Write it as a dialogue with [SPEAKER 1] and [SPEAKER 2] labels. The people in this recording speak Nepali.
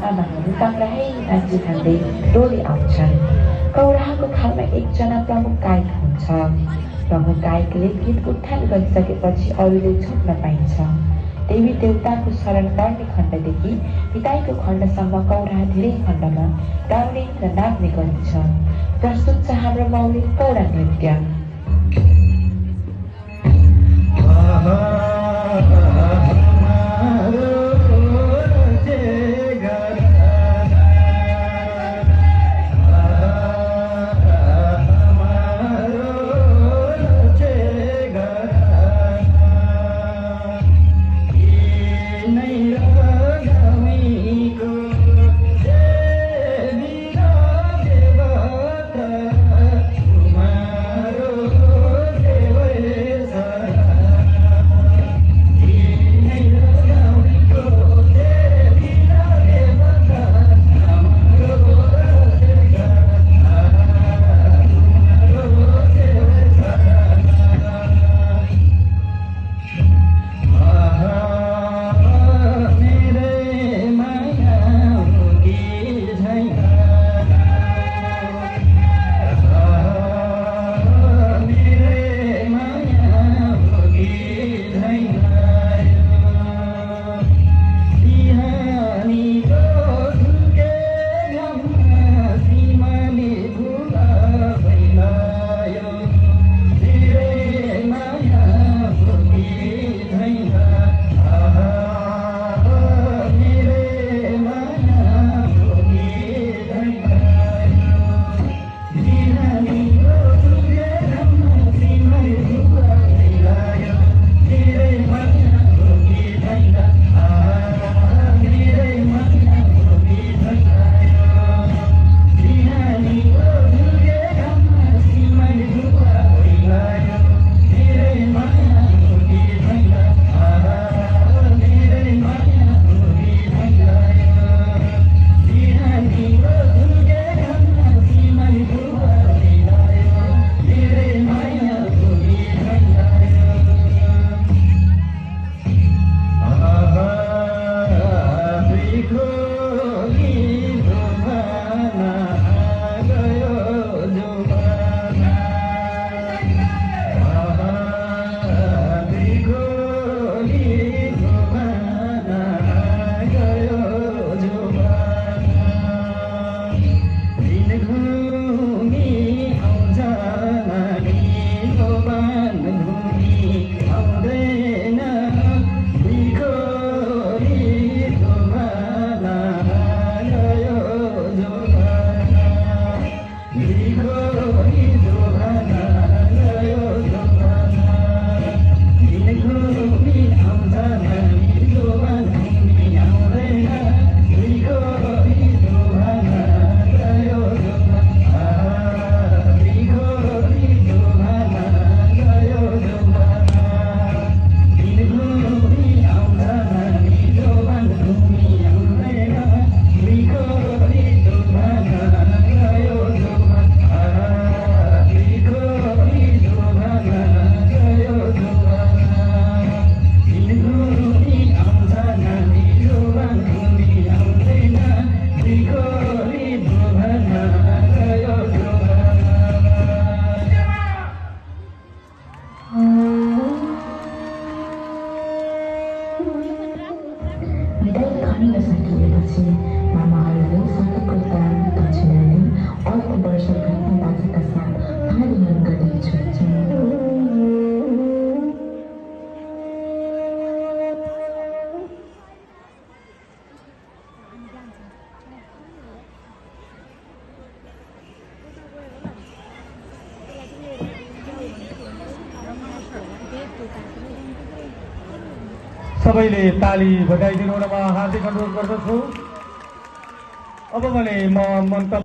[SPEAKER 1] आमाहरू तङ्ग्राहै नाची खाँदै टोली आउँछन्। कौराहाको थालमा एकजना प्रमुख गायक हुन्छ। प्रमुख गायकले गीत उठान गरिसकेपछि अरूले छुट्न पाइन्छ। देवी देवताको शरण गर्ने खण्डदेखि विदाईको खण्डसम्म कौराहा धेरै खण्डमा गाउने र नाच्ने गरिन्छ। प्रस्तुत छ हाम्रो मौलिक कौरा नृत्य।
[SPEAKER 2] सबैले ताली बजाइदिनु हुन म हार्दिक अनुरोध गर्दछु। अब भने म मन्तव्य